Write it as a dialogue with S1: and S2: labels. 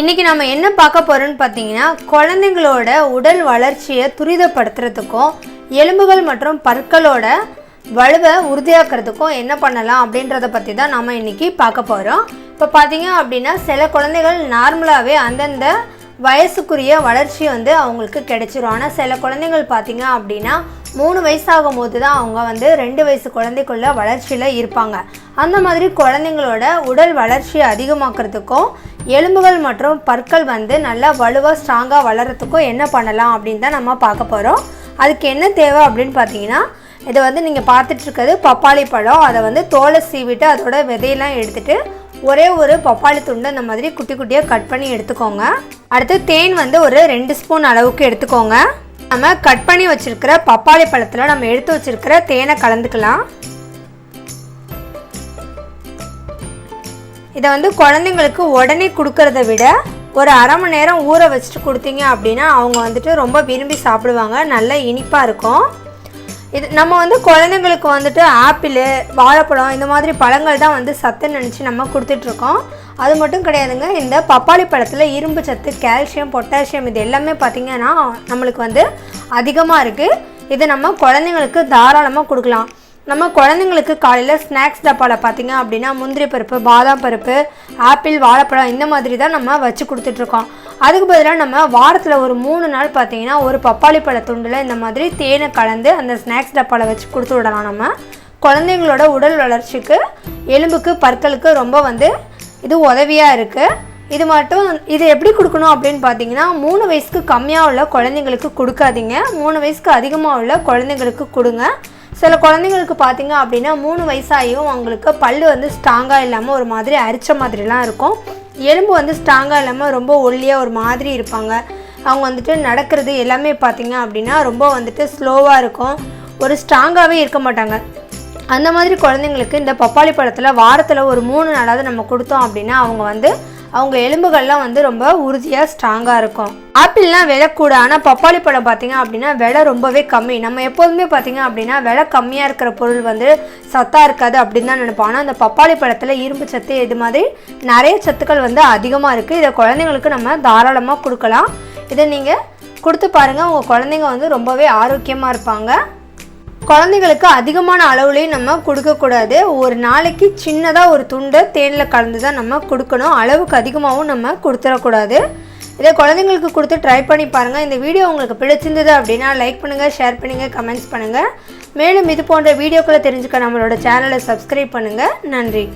S1: இன்றைக்கி நம்ம என்ன பார்க்க போகிறோன்னு பார்த்தீங்கன்னா, குழந்தைங்களோட உடல் வளர்ச்சியை துரிதப்படுத்துறதுக்கும் எலும்புகள் மற்றும் பற்களோட வலுவை உறுதியாக்குறதுக்கும் என்ன பண்ணலாம் அப்படின்றத பற்றி தான் நம்ம இன்றைக்கி பார்க்க போகிறோம். இப்போ பார்த்தீங்க அப்படின்னா, சில குழந்தைகள் நார்மலாகவே அந்தந்த வயசுக்குரிய வளர்ச்சி அவங்களுக்கு கிடைச்சிரும். ஆனால் சில குழந்தைகள் பார்த்தீங்க அப்படின்னா 3 வயசாகும் போது தான் அவங்க 2 வயசு குழந்தைக்குள்ள வளர்ச்சியில் இருப்பாங்க. அந்த மாதிரி குழந்தைங்களோட உடல் வளர்ச்சியை அதிகமாக்குறதுக்கும் எலும்புகள் மற்றும் பற்கள் நல்லா வலுவாக ஸ்ட்ராங்காக வளர்கிறதுக்கும் என்ன பண்ணலாம் அப்படின்னு தான் நம்ம பார்க்க போகிறோம். அதுக்கு என்ன தேவை அப்படின்னு பார்த்தீங்கன்னா, இதை நீங்கள் பார்த்துட்ருக்கிறது பப்பாளி பழம். அதை தோலை சீவிட்டு அதோட விதையெல்லாம் எடுத்துகிட்டு ஒரே ஒரு பப்பாளி துண்டு இந்த மாதிரி குட்டி குட்டியாக கட் பண்ணி எடுத்துக்கோங்க. அடுத்து தேன் ஒரு 2 ஸ்பூன் அளவுக்கு எடுத்துக்கோங்க. நம்ம கட் பண்ணி வச்சுருக்கிற பப்பாளி பழத்தில் நம்ம எடுத்து வச்சுருக்கிற தேனை கலந்துக்கலாம். இதை குழந்தைங்களுக்கு உடனே கொடுக்கறத விட ஒரு அரை மணி நேரம் ஊற வச்சுட்டு கொடுத்தீங்க அப்படின்னா அவங்க ரொம்ப விரும்பி சாப்பிடுவாங்க. நல்ல இனிப்பாக இருக்கும். இது நம்ம குழந்தைங்களுக்கு ஆப்பிள், வாழைப்பழம் இந்த மாதிரி பழங்கள் தான் சத்துன்னு நினச்சி நம்ம கொடுத்துட்ருக்கோம். அது மட்டும் கிடையாதுங்க. இந்த பப்பாளி பழத்தில் இரும்பு சத்து, கால்சியம், பொட்டாசியம் இது எல்லாமே பார்த்திங்கன்னா நம்மளுக்கு அதிகமாக இருக்குது. இதை நம்ம குழந்தைங்களுக்கு தாராளமாக கொடுக்கலாம். நம்ம குழந்தைங்களுக்கு காலையில் ஸ்நாக்ஸ் டப்பாவில் பார்த்திங்க அப்படின்னா முந்திரி பருப்பு, பாதாம் பருப்பு, ஆப்பிள், வாழைப்பழம் இந்த மாதிரி தான் நம்ம வச்சு கொடுத்துட்ருக்கோம். அதுக்கு பதிலாக நம்ம வாரத்தில் ஒரு 3 நாள் பார்த்திங்கன்னா ஒரு பப்பாளி பழ துண்டில் இந்த மாதிரி தேனை கலந்து அந்த ஸ்நாக்ஸ் டப்பாவில் வச்சு கொடுத்து விடலாம். நம்ம குழந்தைங்களோட உடல் வளர்ச்சிக்கு, எலும்புக்கு, பற்களுக்கு ரொம்ப இது உதவியாக இருக்குது. இது எப்படி கொடுக்கணும் அப்படின்னு பார்த்தீங்கன்னா, 3 வயசுக்கு கம்மியாக உள்ள குழந்தைங்களுக்கு கொடுக்காதீங்க. 3 வயசுக்கு அதிகமாக உள்ள குழந்தைங்களுக்கு கொடுங்க. சில குழந்தைங்களுக்கு பார்த்திங்க அப்படின்னா 3 வயசாகியும் அவங்களுக்கு பல் ஸ்ட்ராங்காக இல்லாமல் ஒரு மாதிரி அரிச்ச மாதிரிலாம் இருக்கும். எலும்பு ஸ்ட்ராங்காக இல்லாமல் ரொம்ப ஒல்லியாக ஒரு மாதிரி இருப்பாங்க. அவங்க நடக்கிறது எல்லாமே பார்த்திங்க அப்படின்னா ரொம்ப ஸ்லோவாக இருக்கும். ஒரு ஸ்ட்ராங்காகவே இருக்க மாட்டாங்க. அந்த மாதிரி குழந்தைங்களுக்கு இந்த பப்பாளி பழத்தில் வாரத்தில் ஒரு 3 நாளாவது நம்ம கொடுத்தோம் அப்படின்னா அவங்க எலும்புகள்லாம் ரொம்ப உறுதியாக ஸ்ட்ராங்காக இருக்கும். ஆப்பிள்லாம் விலை கூட, ஆனால் பப்பாளி பழம் பார்த்திங்க அப்படின்னா விலை ரொம்பவே கம்மி. நம்ம எப்போதுமே பார்த்திங்க அப்படின்னா விலை கம்மியாக இருக்கிற பொருள் சத்தாக இருக்காது அப்படின்னு தான் நினைப்போம். ஆனால் அந்த பப்பாளி பழத்தில் இரும்பு சத்து இது மாதிரி நிறைய சத்துக்கள் அதிகமாக இருக்குது. இதை குழந்தைங்களுக்கு நம்ம தாராளமாக கொடுக்கலாம். இதை நீங்கள் கொடுத்து பாருங்கள். உங்கள் குழந்தைங்க ரொம்பவே ஆரோக்கியமாக இருப்பாங்க. குழந்தைங்களுக்கு அதிகமான அளவுலேயும் நம்ம கொடுக்கக்கூடாது. ஒரு நாளைக்கு சின்னதாக ஒரு துண்டை தேனில் கலந்து தான் நம்ம கொடுக்கணும். அளவுக்கு அதிகமாகவும் நம்ம கொடுத்துடக்கூடாது. இதை குழந்தைங்களுக்கு கொடுத்து ட்ரை பண்ணி பாருங்கள். இந்த வீடியோ உங்களுக்கு பிடிச்சிருந்தது அப்படின்னா லைக் பண்ணுங்கள், ஷேர் பண்ணுங்கள், கமெண்ட்ஸ் பண்ணுங்கள். மேலும் இது போன்ற வீடியோக்களை தெரிஞ்சுக்க நம்மளோட சேனலை சப்ஸ்கிரைப் பண்ணுங்கள். நன்றி.